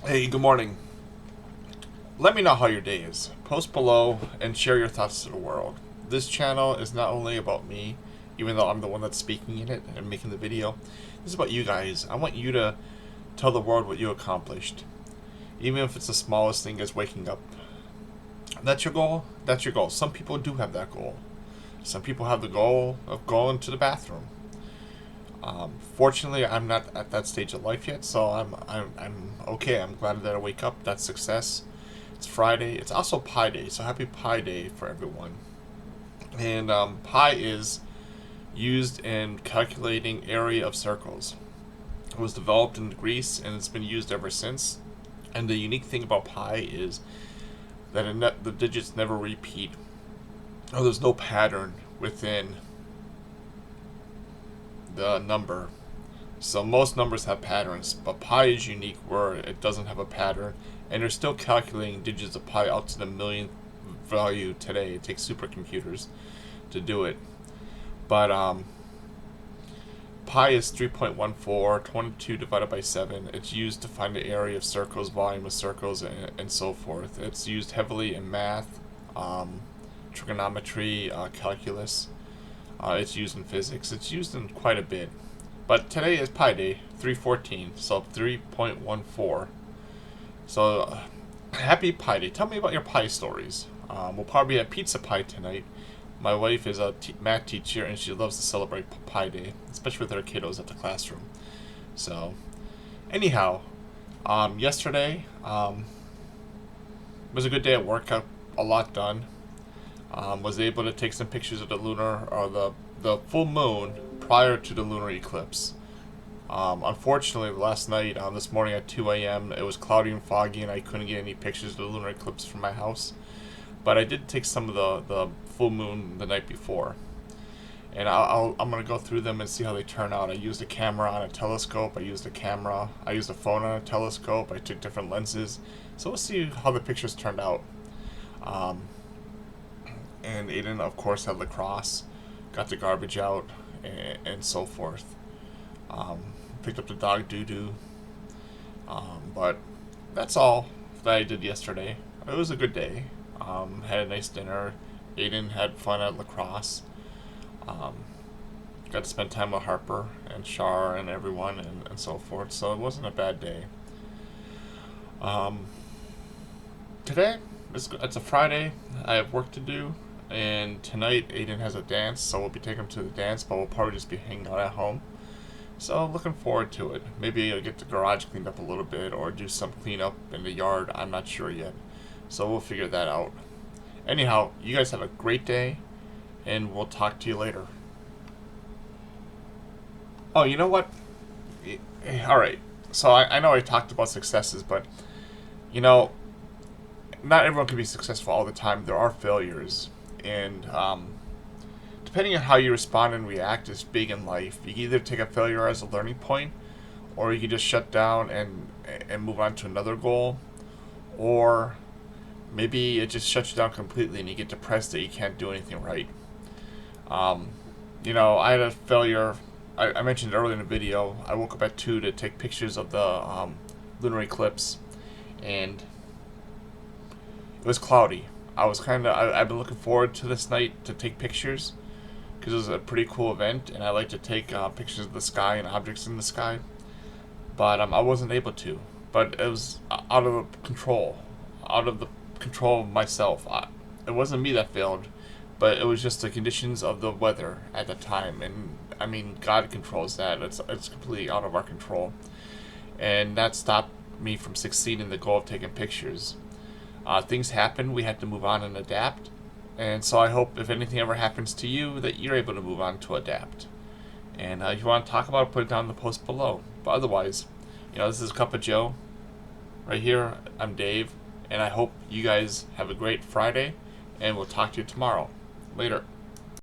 Hey, good morning. Let me know how your day is. Post below and share your thoughts to the world. This channel is not only about me, even though I'm the one that's speaking in it and making the video. This is about you guys. I want you to tell the world what you accomplished. Even if it's the smallest thing as waking up. That's your goal? That's your goal. Some people do have that goal. Some people have the goal of going to the bathroom. Fortunately, I'm not at that stage of life yet, so I'm okay. I'm glad that I wake up. That's success. It's Friday. It's also Pi Day, so happy Pi Day for everyone. And pi is used in calculating area of circles. It was developed in Greece and it's been used ever since. And the unique thing about pi is that the digits never repeat. Oh, there's no pattern within the number. So most numbers have patterns, but pi is unique where it doesn't have a pattern, and they're still calculating digits of pi out to the millionth value today. It takes supercomputers to do it. But pi is 3.14, 22 divided by 7. It's used to find the area of circles, volume of circles, and so forth. It's used heavily in math, trigonometry, calculus. It's used in physics. It's used in quite a bit. But today is Pi Day, 314, so 3.14. So, happy Pi Day. Tell me about your Pi stories. We'll probably have pizza pie tonight. My wife is a math teacher and she loves to celebrate Pi Day, especially with her kiddos at the classroom. So, anyhow, yesterday was a good day at work. Got a lot done. Was able to take some pictures of the lunar or the full moon prior to the lunar eclipse. Unfortunately, last night, this morning at 2 a.m., it was cloudy and foggy, and I couldn't get any pictures of the lunar eclipse from my house. But I did take some of the full moon the night before, and I'm gonna go through them and see how they turn out. I used a camera on a telescope. I used a phone on a telescope. I took different lenses, so we'll see how the pictures turned out. Um, and Aiden, of course, had lacrosse, got the garbage out, and so forth. Um, Picked up the dog doo doo. But that's all that I did yesterday. It was a good day. Had a nice dinner. Aiden had fun at lacrosse. Um, Got to spend time with Harper and Shar and everyone and so forth. So it wasn't a bad day. Um, Today, it's a Friday. I have work to do. And tonight, Aiden has a dance, so we'll be taking him to the dance, but we'll probably just be hanging out at home. So looking forward to it. Maybe I'll get the garage cleaned up a little bit or do some cleanup in the yard. I'm not sure yet. So we'll figure that out. Anyhow, you guys have a great day, and we'll talk to you later. Oh, you know what? Alright. So I know I talked about successes, but, you know, not everyone can be successful all the time. There are failures. And depending on how you respond and react is big in life. You can either take a failure as a learning point, or you can just shut down and move on to another goal, or maybe it just shuts you down completely and you get depressed that you can't do anything right. Um, I had a failure. I mentioned earlier in the video. I woke up at 2 to take pictures of the lunar eclipse, and it was cloudy. I've been looking forward to this night to take pictures because it was a pretty cool event, and I like to take pictures of the sky and objects in the sky. But I wasn't able to. But it was out of the control of myself. It wasn't me that failed, but it was just the conditions of the weather at the time. And I mean, God controls that. It's completely out of our control, and that stopped me from succeeding in the goal of taking pictures. Things happen. We have to move on and adapt. And so I hope if anything ever happens to you that you're able to move on to adapt. And if you want to talk about it, put it down in the post below. But otherwise, this is Cup of Joe. Right here, I'm Dave. And I hope you guys have a great Friday. And we'll talk to you tomorrow. Later.